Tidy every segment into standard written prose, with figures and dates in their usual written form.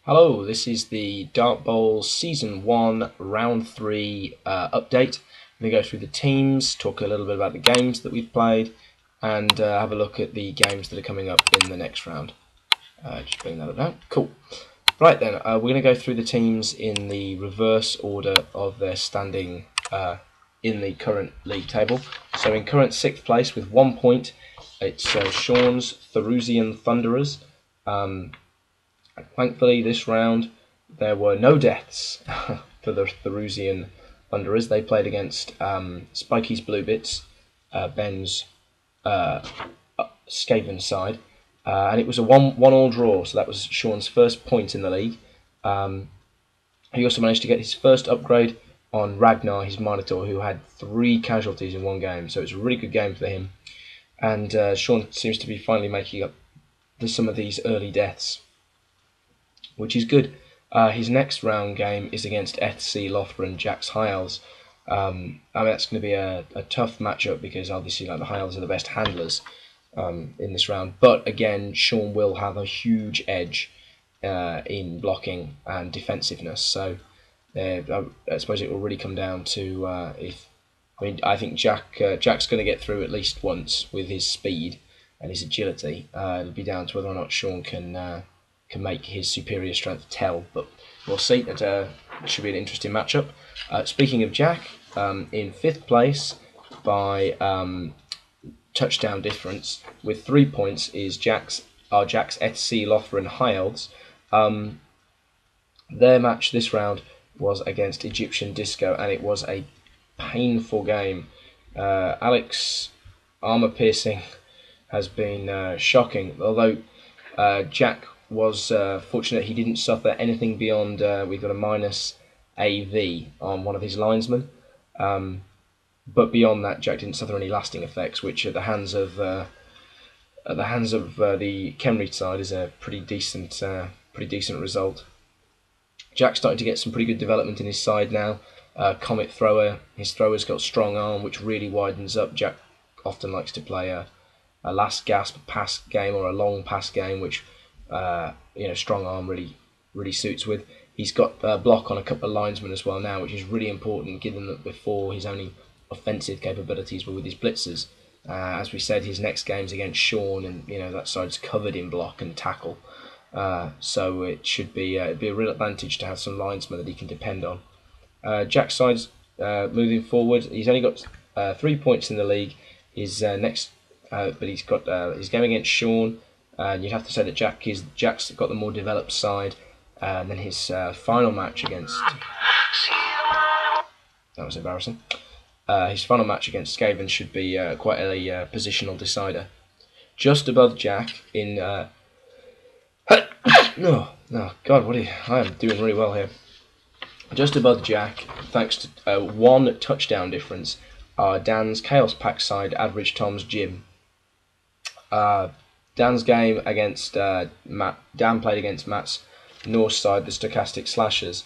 Hello, this is the Dart Bowl Season 1 Round 3 update. I'm going to go through the teams, talk a little bit about the games that we've played, and have a look at the games that are coming up in the next round. Just bring that up now. Cool. Right then, we're going to go through the teams in the reverse order of their standing in the current league table. So in current 6th place with 1 point, it's Shaun's Thaurissian Thunderers. Thankfully, this round there were no deaths for the Thaurissian Thunderers. They played against Spikey's Blue Bits, Ben's Skaven side, and it was a one-all draw. So that was Shaun's first point in the league. He also managed to get his first upgrade on Ragnar, his Minotaur, who had 3 casualties in one game. So it's a really good game for him. And Shaun seems to be finally making up for some of these early deaths, which is good. His next round game is against FC Lothern Jack's High Elves. I mean, that's going to be a tough matchup because obviously the High Elves are the best handlers in this round. But again, Shaun will have a huge edge in blocking and defensiveness. So I suppose it will really come down to I think Jack's going to get through at least once with his speed and his agility. It'll be down to whether or not Shaun can make his superior strength tell, but we'll see. It should be an interesting matchup. Speaking of Jack, in 5th place by touchdown difference with 3 points is Jack's SC Lothern High Elves. Their match this round was against Egyptian Disco, and it was a painful game. Alec's armor piercing has been shocking, although Jack was fortunate he didn't suffer anything beyond we've got a minus AV on one of his linesmen, but beyond that Jack didn't suffer any lasting effects, which at the hands of the Khemri side is a pretty decent result. Jack's starting to get some pretty good development in his side now. Comet Thrower, his thrower's got strong arm, which really widens up. Jack often likes to play a last gasp pass game or a long pass game, which strong arm really suits with. He's got block on a couple of linesmen as well now, which is really important given that before his only offensive capabilities were with his blitzers. As we said, his next game's against Shaun, and that side's covered in block and tackle. So it should be a real advantage to have some linesmen that he can depend on. Jack's side's moving forward. He's only got 3 points in the league. His but he's got his game against Shaun. And you'd have to say that Jack's got the more developed side, and then his final match against... That was embarrassing. His final match against Skaven should be quite a positional decider. Just above Jack in... No, God, I am doing really well here. Just above Jack, thanks to 1 touchdown difference, are Dan's Chaos Pact side, Average Tom's Jim. Dan's game against Matt. Dan played against Matt's Norse side, the Stochastic Slashers,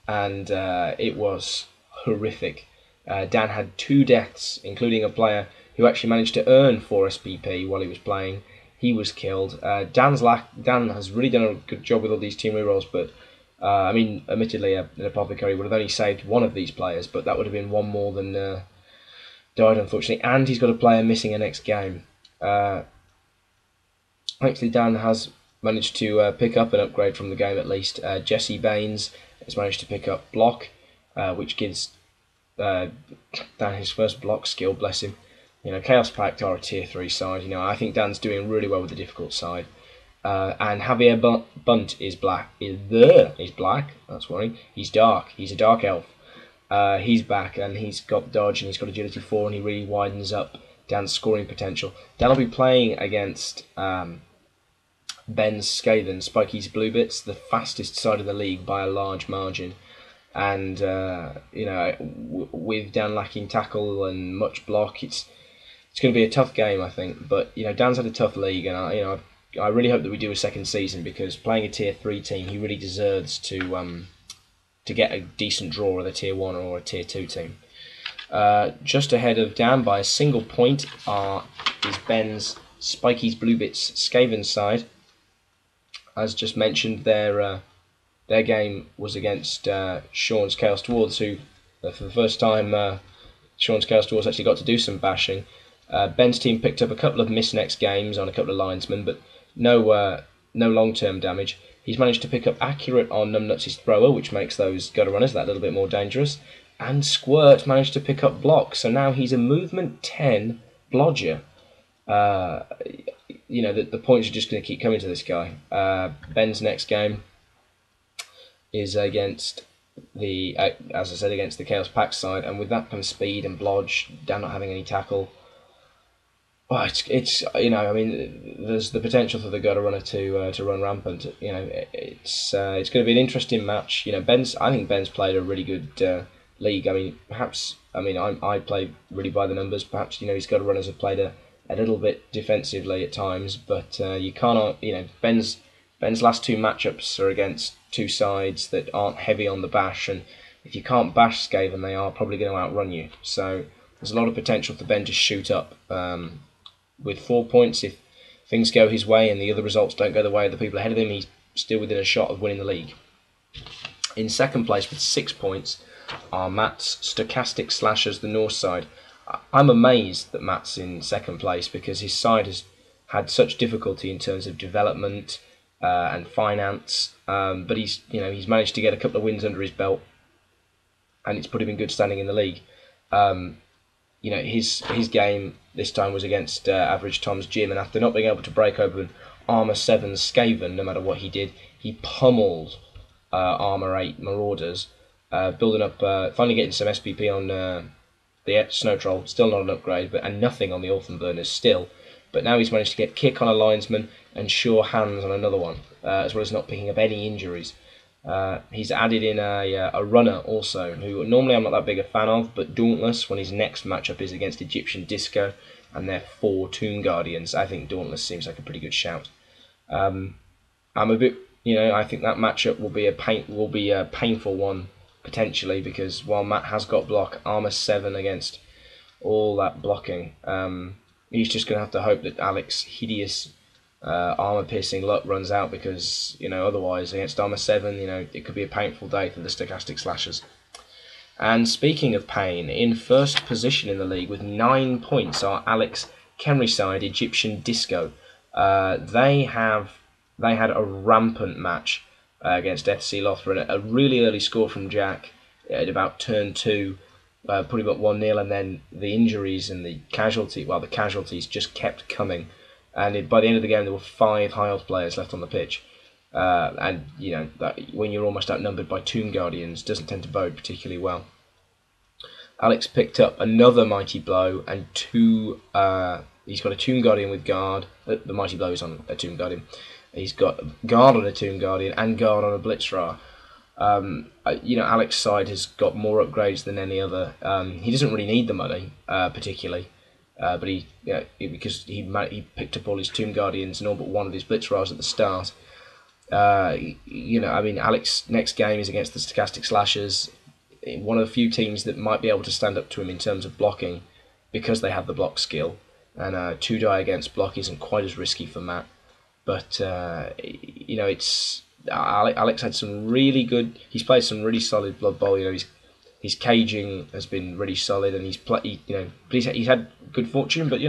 and it was horrific. Dan had 2 deaths, including a player who actually managed to earn 4 SPP while he was playing. He was killed. Dan has really done a good job with all these team rerolls, but admittedly, an apothecary would have only saved 1 of these players, but that would have been 1 more than died, unfortunately. And he's got a player missing a next game. Thankfully, Dan has managed to pick up an upgrade from the game at least. Jesse Baines has managed to pick up block, which gives Dan his first block skill, bless him. Chaos Pact are a tier 3 side. I think Dan's doing really well with the difficult side. And Javier Bunt is black. He's black. That's worrying. He's dark. He's a dark elf. He's back, and he's got dodge, and he's got agility 4, and he really widens up Dan's scoring potential. Dan will be playing against Ben's Skaven, Spikey's Blue Bits, the fastest side of the league by a large margin. And with Dan lacking tackle and much block, it's going to be a tough game, I think. But Dan's had a tough league, and I really hope that we do a second season, because playing a tier 3 team, he really deserves to get a decent draw with a tier 1 or a tier 2 team. Just ahead of Dan by a single point is Ben's Spikey's Blue Bits Skaven side. As just mentioned, their Their game was against Shaun's Chaos Dwarves, who, for the first time, Shaun's Chaos Dwarves actually got to do some bashing. Ben's team picked up a couple of misnext games on a couple of linesmen, but no long-term damage. He's managed to pick up accurate on Numbnuts' thrower, which makes those gutter runners that little bit more dangerous. And Squirt managed to pick up block, so now he's a movement 10 blodger. The points are just going to keep coming to this guy. Ben's next game is against as I said, against the Chaos Pact side, and with that comes speed and blodge, down not having any tackle. Well, it's there's the potential for the gutter runner to run rampant. It's going to be an interesting match. I think Ben's played a really good league. I play really by the numbers. Perhaps his gutter runners have played a little bit defensively at times, but you can't. Ben's last two matchups are against two sides that aren't heavy on the bash, and if you can't bash Skaven, they are probably going to outrun you. So there's a lot of potential for Ben to shoot up. With 4 points, if things go his way and the other results don't go the way of the people ahead of him, he's still within a shot of winning the league. In second place with 6 points are Matt's Stochastic Slashers, the Norse side. I'm amazed that Matt's in second place because his side has had such difficulty in terms of development and finance, but he's managed to get a couple of wins under his belt, and it's put him in good standing in the league. His game this time was against Average Tom's Gym, and after not being able to break open Armour 7 Skaven, no matter what he did, he pummeled Armour 8 Marauders, building up, finally getting some SPP on the Snow Troll, still not an upgrade, and nothing on the Orphan Burners still. But now he's managed to get kick on a linesman and sure hands on another one, as well as not picking up any injuries. He's added in a runner also, who normally I'm not that big a fan of, but Dauntless, when his next matchup is against Egyptian Disco and their 4 Tomb Guardians, I think Dauntless seems like a pretty good shout. I'm a bit, I think that matchup will be a painful one potentially, because while Matt has got block, Armour 7 against all that blocking, he's just going to have to hope that Alec's hideous armor-piercing luck runs out, because otherwise against Armour 7, it could be a painful day for the Stochastic Slashers. And speaking of pain, in first position in the league with 9 points are Alec's Khemri side, Egyptian Disco. They had a rampant match against FC Lothern, a really early score from Jack at about turn 2, putting up 1-0, and then the injuries and the casualties just kept coming. And by the end of the game, there were 5 High Elf players left on the pitch. That when you're almost outnumbered by Tomb Guardians, doesn't tend to bode particularly well. Alex picked up another Mighty Blow and 2. He's got a Tomb Guardian with Guard. The Mighty Blow is on a Tomb Guardian. He's got Guard on a Tomb Guardian and Guard on a Blitzra. Alex's side has got more upgrades than any other. He doesn't really need the money particularly. But because he picked up all his Tomb Guardians and all but one of his Blitzras at the start. Alex's next game is against the Stochastic Slashers, one of the few teams that might be able to stand up to him in terms of blocking, because they have the block skill. And 2 die against block isn't quite as risky for Matt. But Alex had some really good. He's played some really solid Blood Bowl. His caging has been really solid, and he's had good fortune. But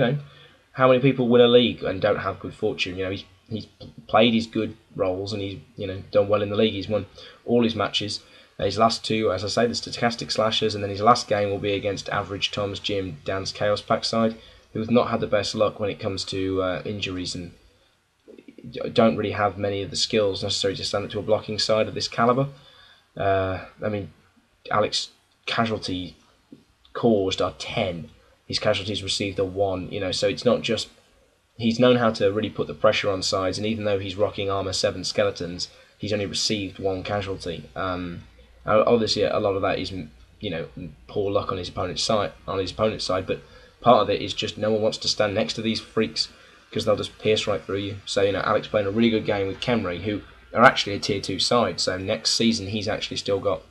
how many people win a league and don't have good fortune? He's played his good roles, and he's done well in the league. He's won all his matches. His last 2, as I say, the Stochastic Slashers, and then his last game will be against Average Tom's Gym, Dan's Chaos Pact side, who have not had the best luck when it comes to injuries and don't really have many of the skills necessary to stand up to a blocking side of this caliber. Alex casualty caused are 10. His casualties received are 1. So it's not just. He's known how to really put the pressure on sides, and even though he's rocking Armour 7 skeletons, he's only received 1 casualty. Obviously, a lot of that is poor luck on his opponent's side. But part of it is just no one wants to stand next to these freaks, because they'll just pierce right through you. So Alex playing a really good game with Khemri, who are actually a tier 2 side. So next season he's actually still got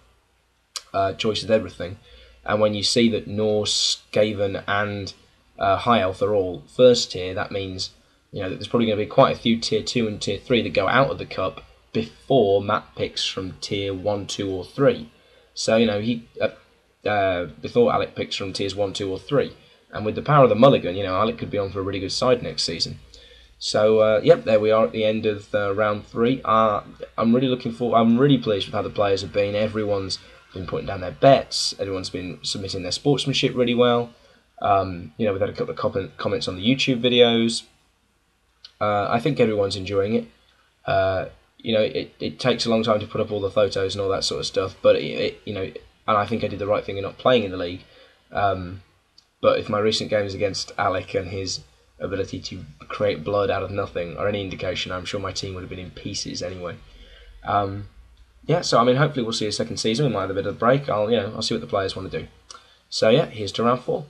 choice of everything. And when you see that Norse, Skaven and High Elf are all first tier, that means that there's probably going to be quite a few tier 2 and tier 3 that go out of the cup before Matt picks from tier 1, 2, or 3. So, you know, before Alec picks from tiers 1, 2, or 3. And with the power of the mulligan, you know, Alec could be on for a really good side next season. So, yep, there we are at the end of round 3. I'm really pleased with how the players have been. Everyone's been putting down their bets. Everyone's been submitting their sportsmanship really well. You know, we've had a couple of comments on the YouTube videos. I think everyone's enjoying it. You know, it takes a long time to put up all the photos and all that sort of stuff, but you know, and I think I did the right thing in not playing in the league. But if my recent games against Alec and his ability to create blood out of nothing are any indication, I'm sure my team would have been in pieces anyway. Yeah, so I mean, hopefully we'll see a second season. We might have a bit of a break. I'll see what the players want to do. So yeah, here's to round 4.